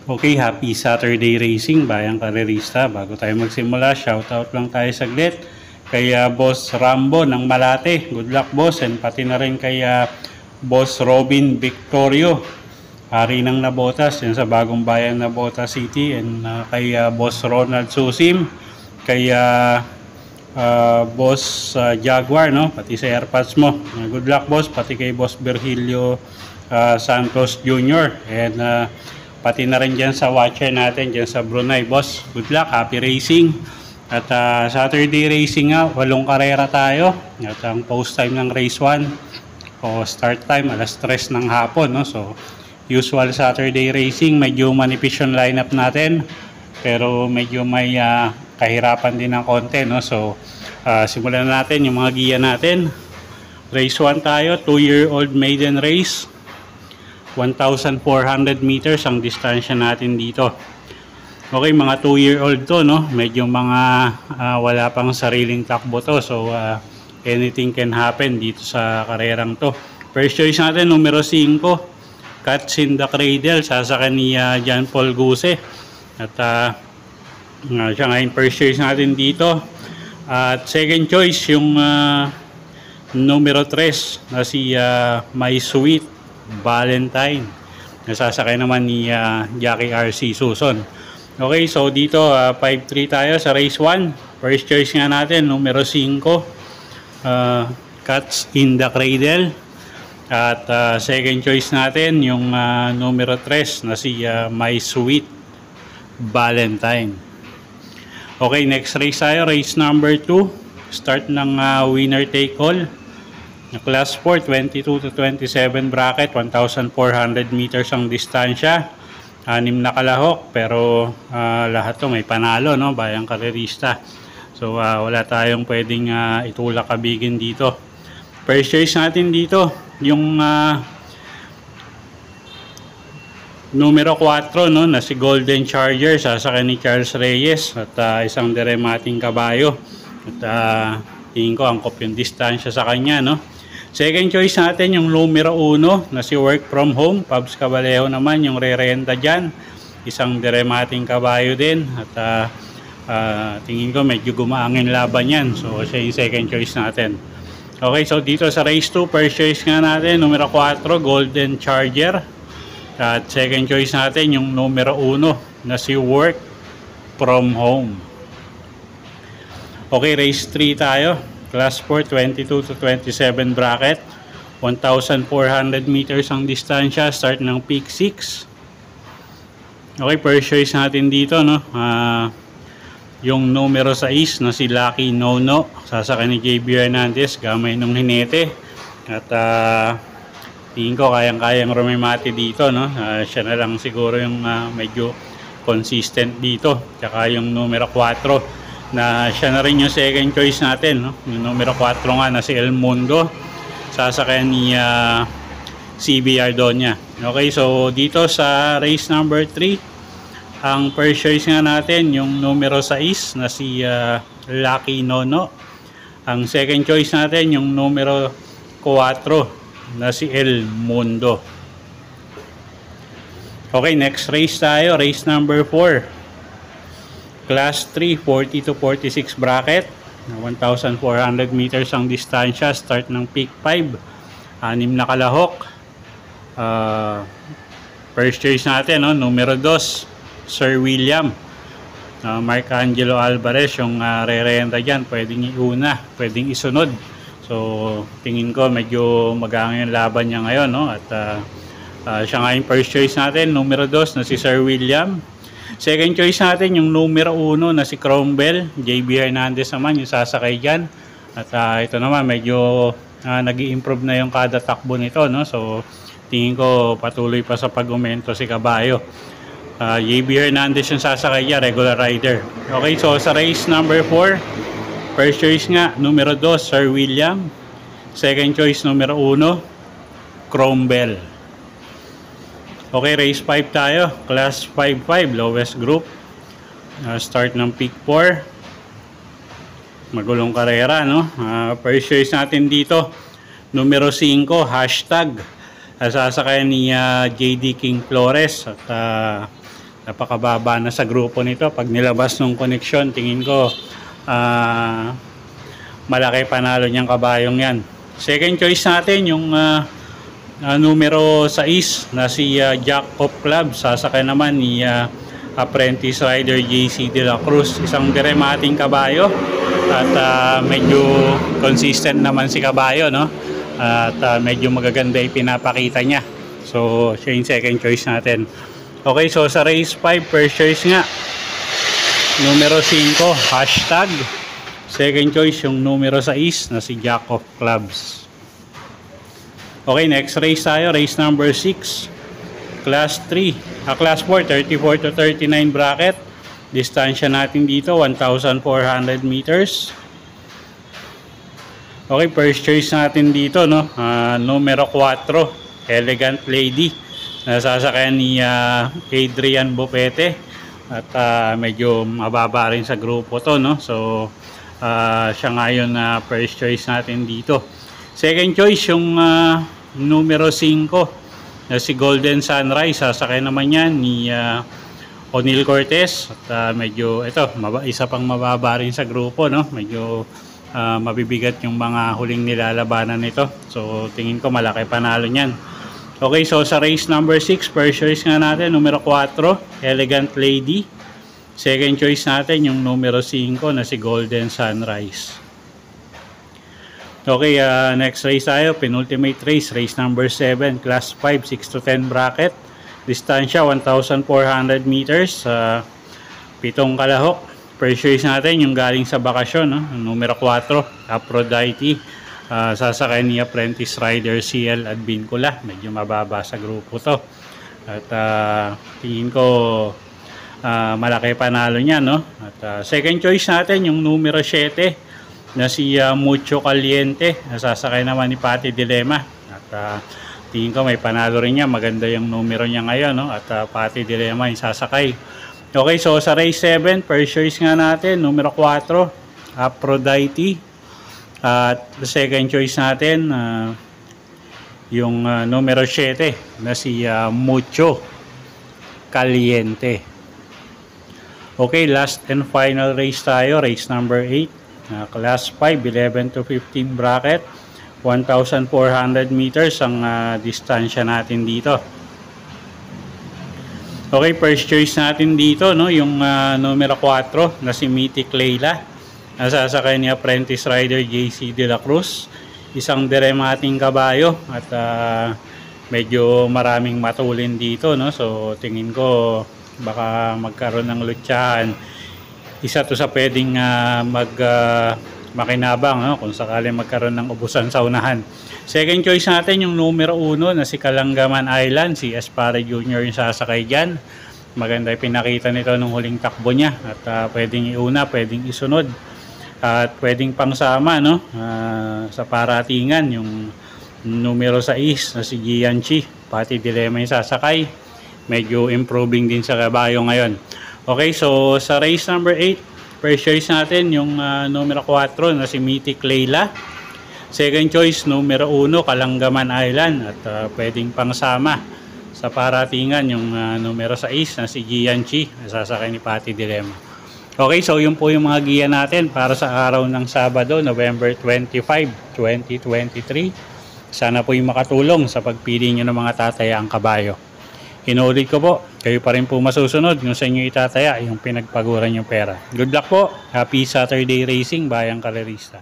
Okay, happy Saturday racing, bayang karerista. Bago tayo magsimula, shoutout lang tayo saglit kay Boss Rambo ng Malate. Good luck, boss. And pati na rin kay Boss Robin Victorio, hari ng Nabotas, yan sa bagong bayan Nabotas City. And kay Boss Ronald Susim, kay Boss Jaguar, no? Pati sa airpads mo. Good luck, boss. Pati kay Boss Virgilio Santos Jr. And pati na rin dyan sa watcher natin dyan sa Brunei, boss. Good luck, happy racing. At Saturday racing nga, 8 karera tayo. At ang post time ng race 1 o start time alas 3 ng hapon, no? So usual Saturday racing, medyo manipis yung lineup natin, pero medyo may kahirapan din ng konti, no? So simulan natin yung mga giya natin. Race 1 tayo, 2-year-old maiden race. 1,400 meters ang distansya natin dito. Okay, mga 2-year-old to, no? Medyo mga wala pang sariling takbo to. So anything can happen dito sa karerang to. First choice natin, numero 5, Cats in the Cradle, sasakyan ni John Paul Guse. At siya nga yung first choice natin dito. At second choice, yung numero 3 na si My Sweet Valentine, nasasakay naman ni Jackie RC Suson. Okay, so dito 5-3 tayo sa race 1. First choice nga natin, numero 5, Cats in the Cradle. At second choice natin, yung numero 3 na si My Sweet Valentine. Okay, next race tayo, race number 2. Start ng winner take all. Class 4, 22 to 27 bracket, 1,400 meters ang distansya. 6 na kalahok, pero lahat to may panalo, no? Bayang karerista. So wala tayong pwedeng itulak kabigin dito. First choice natin dito, yung numero 4, no? Na si Golden Charger, sasakyan ni Charles Reyes. At isang diremating kabayo. At tingin ko angkop yung distansya sa kanya, no? Second choice natin yung numero 1 na si Work From Home. Pabs Cabalejo naman yung re-renta dyan. Isang diremating kabayo din. At tingin ko medyo gumaangin laban yan. So siya yung second choice natin. Okay, so dito sa race 2, first choice nga natin, numero 4, Golden Charger. At second choice natin yung numero 1 na si Work From Home. Okay, race 3 tayo. Class 4, 22 to 27 bracket, 1,400 meters ang distansya, start ng peak 6. Okay, first choice natin dito, no? Yung numero 6 na si Lucky Nono, sasakyan ni JB Hernandez, gamay nung hinete. At tingin ko kayang-kayang rumimati dito, no? Siya na lang siguro yung medyo consistent dito. Tsaka yung numero 4 na siya na rin yung second choice natin, no? Yung numero 4 nga na si El Mundo, sasakyan ni CB Ardonia. Okay, so dito sa race number 3, ang first choice nga natin yung numero 6 na si Lucky Nono. Ang second choice natin yung numero 4 na si El Mundo. Okay, next race tayo, race number 4. Class 3, 40 to 46 bracket, 1,400 meters ang distansya, start ng peak 5. 6 na kalahok. First choice natin, no? Numero 2, Sir William. Mark Angelo Alvarez, yung re-renta dyan, pwedeng iuna, pwedeng isunod. So tingin ko medyo magangin yung laban niya ngayon, no? At siya nga yung first choice natin, numero 2 na si Sir William. Second choice natin yung numero 1 na si Cromwell. JB Hernandez naman yung sasakay dyan. At ito naman medyo nag-i-improve na yung kada takbo nito, no? So tingin ko patuloy pa sa pag-umento si kabayo. JB Hernandez yung sasakay dyan, regular rider. Okay, so sa race number 4, first choice nga numero 2 Sir William. Second choice numero 1 Cromwell. Okay, race 5 tayo. Class 5-5, lowest group. Start ng peak 4. Magulong karera, no? First choice natin dito, numero 5, hashtag. Sasakay ni JD King Flores. At napakababa na sa grupo nito. Pag nilabas ng connection, tingin ko malaki panalo niyang kabayong yan. Second choice natin, yung numero 6 na si Jack of Clubs. Sasakay naman ni apprentice rider JC De La Cruz. Isang diremating kabayo at medyo consistent naman si kabayo, no? At medyo magaganda yung pinapakita niya. So siya yung second choice natin. Okay, so sa race 5, first choice nga numero 5, hashtag. Second choice yung numero 6 na si Jack of Clubs. Okay, next race tayo, race number 6, class 3, class 4, 34 to 39 bracket. Distansya natin dito 1,400 meters. Okay, first choice natin dito, no, numero 4, Elegant Lady. Nasasakyan ni Adrian Bopete at medyo mababa rin sa grupo to, no? So siya ngayon na first choice natin dito. Second choice yung numero 5 na si Golden Sunrise. Sasakyan naman yan ni O'Neil Cortez at medyo ito isa pang mababa rin sa grupo, no? Medyo mabibigat yung mga huling nilalabanan nito. So tingin ko malaki panalo niyan. Okay, so sa race number 6, first choice nga natin, numero 4, Elegant Lady. Second choice natin, yung numero 5 na si Golden Sunrise. Okay, next race tayo, penultimate race, race number 7, class 5, 6 to 10 bracket. Distansya, 1,400 meters, 7 kalahok. First choice natin, yung galing sa bakasyon, no? Numero 4, Aphrodite. Sasakay ni apprentice rider CL Advincula. Medyo mababa sa grupo to at tingin ko malaki panalo niya, no? At second choice natin yung numero 7 na si Mucho Caliente. Sasakay naman ni Patty Dilema at tingin ko may panalo rin niya. Maganda yung numero niya ngayon, no? At Patty Dilema yung sasakay. Okay, so sa race 7, first choice nga natin, numero 4, Aphrodite. At the second choice natin, yung numero 7 na si Mucho Caliente. Okay, last and final race tayo, race number 8, class 5, 11 to 15 bracket, 1,400 meters ang distansya natin dito. Okay, first choice natin dito, no, yung numero 4 na si Mythic Layla. Nasasakay ni apprentice rider JC De La Cruz. Isang diremating kabayo at medyo maraming matulin dito, no? So tingin ko baka magkaroon ng lutsahan. Isa to sa pwedeng makinabang, no? Kung sakali magkaroon ng ubusan sa unahan. Second choice natin yung numero 1 na si Kalangaman Island, si Espare Jr. yung sasakay dyan. Maganda yung pinakita nito nung huling takbo niya at pwedeng iuna, pwedeng isunod. At pwedeng pangsama, no, sa paratingan yung numero 6 na si Gianchi. Pati Dilema yung sasakay. Medyo improving din sa kabayo ngayon. Okay, so sa race number 8, first choice natin yung numero 4 na si Mythic Layla. Second choice, numero 1, Kalangaman Island. At pwedeng pangsama sa paratingan yung numero 6 na si Gianchi. Sasakay ni Pati Dilema. Okay, so yun po yung mga giya natin para sa araw ng Sabado, November 25, 2023. Sana po yung makatulong sa pagpili nyo ng mga tatayaang kabayo. Inuulit ko po, kayo pa rin po masusunod kung sa inyo itataya yung pinagpaguran yung pera. Good luck po. Happy Saturday racing, Bayang Karerista.